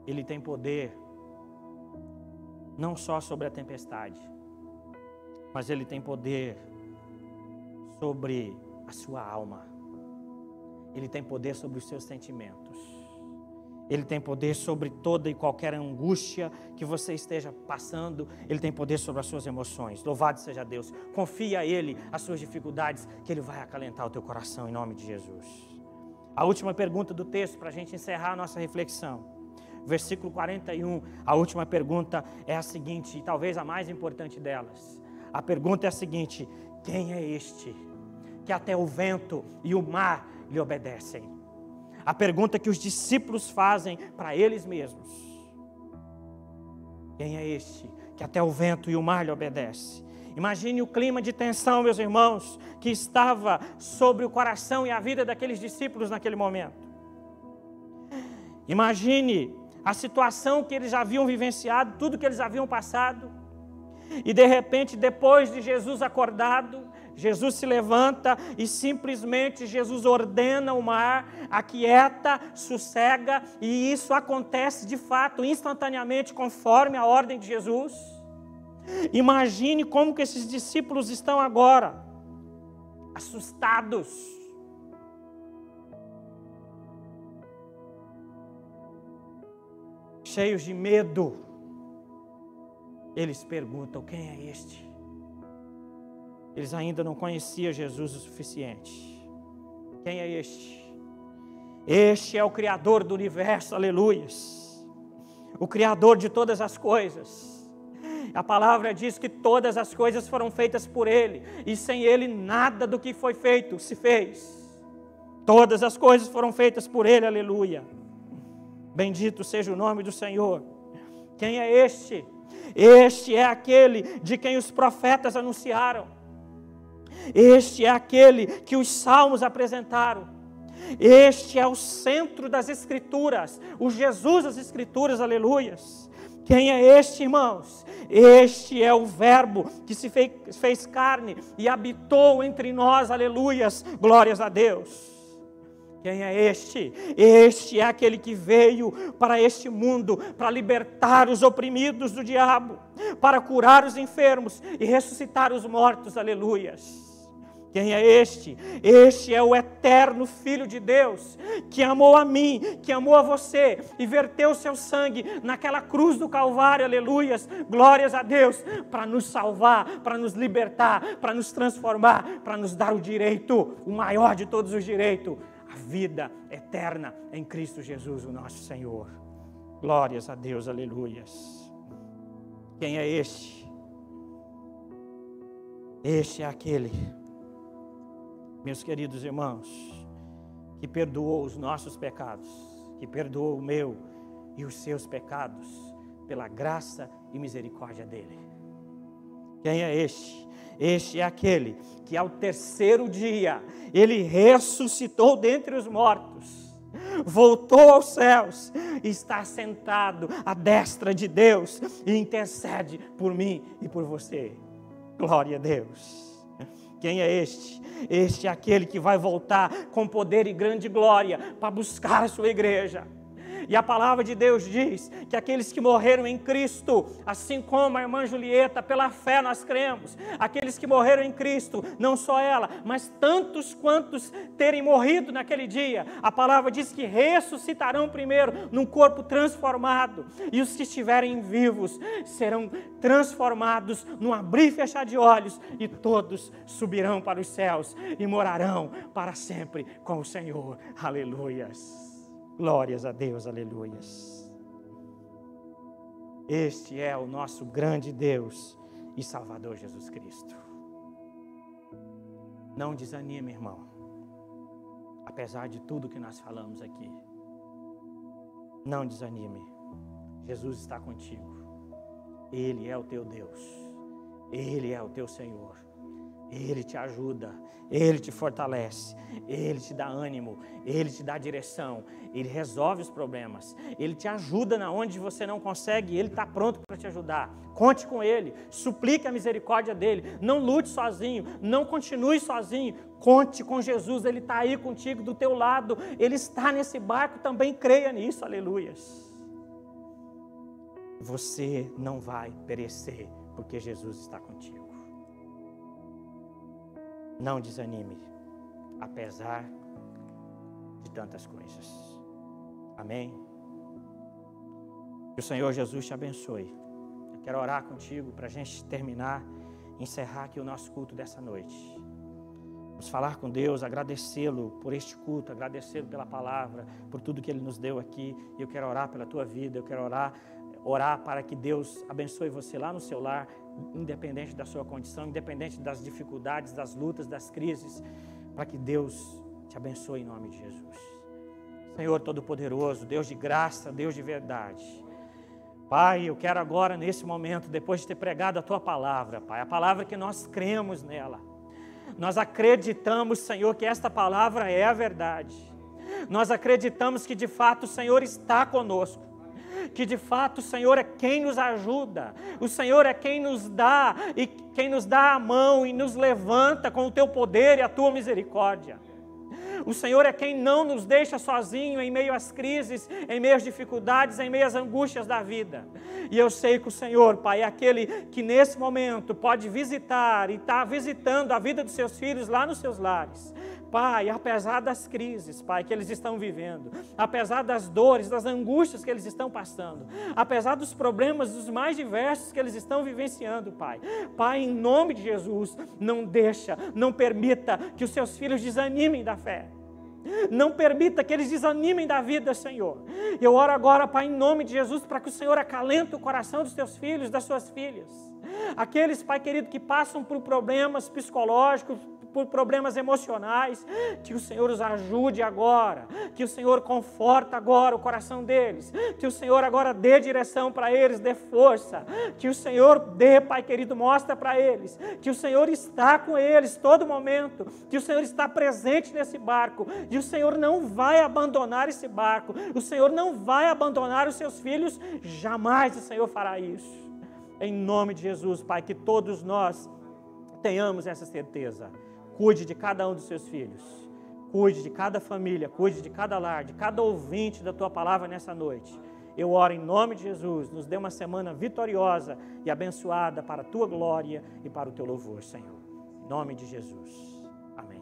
Ele tem poder não só sobre a tempestade, mas Ele tem poder sobre a sua alma. Ele tem poder sobre os seus sentimentos. Ele tem poder sobre toda e qualquer angústia que você esteja passando. Ele tem poder sobre as suas emoções. Louvado seja Deus. Confia a Ele as suas dificuldades, que Ele vai acalentar o teu coração em nome de Jesus. A última pergunta do texto, para a gente encerrar a nossa reflexão. Versículo 41, a última pergunta é a seguinte, e talvez a mais importante delas. A pergunta é a seguinte: quem é este que até o vento e o mar lhe obedecem? A pergunta que os discípulos fazem para eles mesmos. Quem é este que até o vento e o mar lhe obedecem? Imagine o clima de tensão, meus irmãos, que estava sobre o coração e a vida daqueles discípulos naquele momento. Imagine a situação que eles haviam vivenciado, tudo que eles haviam passado. E de repente, depois de Jesus acordado, Jesus se levanta e simplesmente Jesus ordena o mar, aquieta, sossega, e isso acontece de fato, instantaneamente, conforme a ordem de Jesus. Imagine como que esses discípulos estão agora, assustados. Cheios de medo. Eles perguntam: quem é este? Eles ainda não conheciam Jesus o suficiente. Quem é este? Este é o Criador do universo, aleluias. O Criador de todas as coisas. A palavra diz que todas as coisas foram feitas por Ele, e sem Ele nada do que foi feito se fez. Todas as coisas foram feitas por Ele, aleluia. Bendito seja o nome do Senhor. Quem é este? Este é aquele de quem os profetas anunciaram. Este é aquele que os salmos apresentaram. Este é o centro das Escrituras, o Jesus das Escrituras, aleluias. Quem é este, irmãos? Este é o Verbo que se fez carne e habitou entre nós, aleluias, glórias a Deus. Quem é este? Este é aquele que veio para este mundo, para libertar os oprimidos do diabo, para curar os enfermos e ressuscitar os mortos, aleluias. Quem é este? Este é o eterno Filho de Deus, que amou a mim, que amou a você, e verteu o seu sangue naquela cruz do Calvário, aleluias, glórias a Deus, para nos salvar, para nos libertar, para nos transformar, para nos dar o direito, o maior de todos os direitos, a vida eterna em Cristo Jesus, o nosso Senhor. Glórias a Deus, aleluias. Quem é este? Este é aquele, meus queridos irmãos, que perdoou os nossos pecados, que perdoou o meu e os seus pecados, pela graça e misericórdia dele. Quem é este? Este é aquele que ao terceiro dia, ele ressuscitou dentre os mortos, voltou aos céus, e está sentado à destra de Deus, e intercede por mim e por você. Glória a Deus. Quem é este? Este é aquele que vai voltar com poder e grande glória para buscar a sua igreja. E a palavra de Deus diz que aqueles que morreram em Cristo, assim como a irmã Julieta, pela fé nós cremos, aqueles que morreram em Cristo, não só ela, mas tantos quantos terem morrido naquele dia, a palavra diz que ressuscitarão primeiro num corpo transformado, e os que estiverem vivos serão transformados num abrir e fechar de olhos, e todos subirão para os céus e morarão para sempre com o Senhor. Aleluias. Glórias a Deus, aleluias. Este é o nosso grande Deus e Salvador Jesus Cristo. Não desanime, irmão, apesar de tudo que nós falamos aqui. Não desanime, Jesus está contigo. Ele é o teu Deus, Ele é o teu Senhor. Ele te ajuda, Ele te fortalece, Ele te dá ânimo, Ele te dá direção, Ele resolve os problemas, Ele te ajuda na onde você não consegue, Ele está pronto para te ajudar. Conte com Ele, suplique a misericórdia dEle, não lute sozinho, não continue sozinho, conte com Jesus, Ele está aí contigo, do teu lado, Ele está nesse barco, também creia nisso, aleluias. Você não vai perecer, porque Jesus está contigo. Não desanime, apesar de tantas coisas. Amém? Que o Senhor Jesus te abençoe. Eu quero orar contigo para a gente terminar, encerrar aqui o nosso culto dessa noite. Vamos falar com Deus, agradecê-lo por este culto, agradecê-lo pela palavra, por tudo que Ele nos deu aqui. Eu quero orar pela tua vida, eu quero orar para que Deus abençoe você lá no seu lar, independente da sua condição, independente das dificuldades, das lutas, das crises, para que Deus te abençoe em nome de Jesus. Senhor Todo-Poderoso, Deus de graça, Deus de verdade. Pai, eu quero agora, nesse momento, depois de ter pregado a Tua palavra, Pai, a palavra que nós cremos nela, nós acreditamos, Senhor, que esta palavra é a verdade. Nós acreditamos que de fato o Senhor está conosco, que de fato o Senhor é quem nos ajuda, o Senhor é quem nos dá, e quem nos dá a mão e nos levanta com o Teu poder e a Tua misericórdia. O Senhor é quem não nos deixa sozinho em meio às crises, em meio às dificuldades, em meio às angústias da vida. E eu sei que o Senhor, Pai, é aquele que nesse momento pode visitar e está visitando a vida dos seus filhos lá nos seus lares. Pai, apesar das crises, Pai, que eles estão vivendo, apesar das dores, das angústias que eles estão passando, apesar dos problemas dos mais diversos que eles estão vivenciando, Pai. Pai, em nome de Jesus, não permita que os seus filhos desanimem da fé. Não permita que eles desanimem da vida, Senhor. Eu oro agora, Pai, em nome de Jesus, para que o Senhor acalente o coração dos teus filhos, das suas filhas. Aqueles, Pai querido, que passam por problemas psicológicos, por problemas emocionais, que o Senhor os ajude agora, que o Senhor conforta agora o coração deles, que o Senhor agora dê direção para eles, dê força, que o Senhor dê, Pai querido, mostra para eles, que o Senhor está com eles todo momento, que o Senhor está presente nesse barco, e o Senhor não vai abandonar esse barco, o Senhor não vai abandonar os seus filhos, jamais o Senhor fará isso. Em nome de Jesus, Pai, que todos nós tenhamos essa certeza. Cuide de cada um dos seus filhos, cuide de cada família, cuide de cada lar, de cada ouvinte da Tua palavra nessa noite. Eu oro em nome de Jesus, nos dê uma semana vitoriosa e abençoada para a Tua glória e para o Teu louvor, Senhor. Em nome de Jesus. Amém.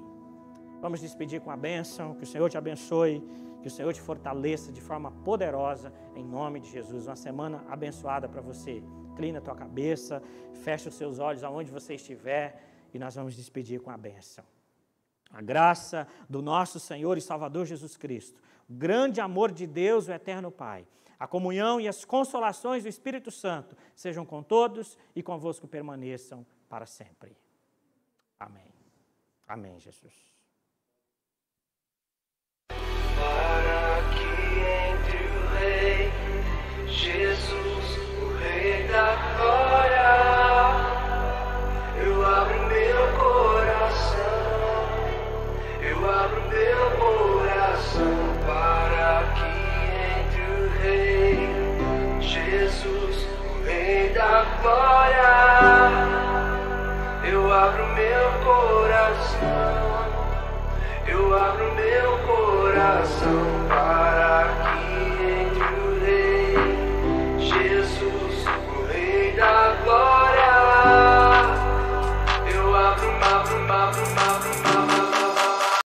Vamos despedir com a bênção, que o Senhor te abençoe, que o Senhor te fortaleça de forma poderosa, em nome de Jesus. Uma semana abençoada para você. Inclina a tua cabeça, fecha os seus olhos aonde você estiver e nós vamos despedir com a bênção. A graça do nosso Senhor e Salvador Jesus Cristo, o grande amor de Deus, o eterno Pai, a comunhão e as consolações do Espírito Santo sejam com todos e convosco permaneçam para sempre. Amém. Amém, Jesus. Para que entre o Rei Jesus, o Rei da glória, eu abro meu coração, eu abro meu coração para que entre o Rei Jesus, o Rei da glória, eu abro meu coração, eu abro meu coração.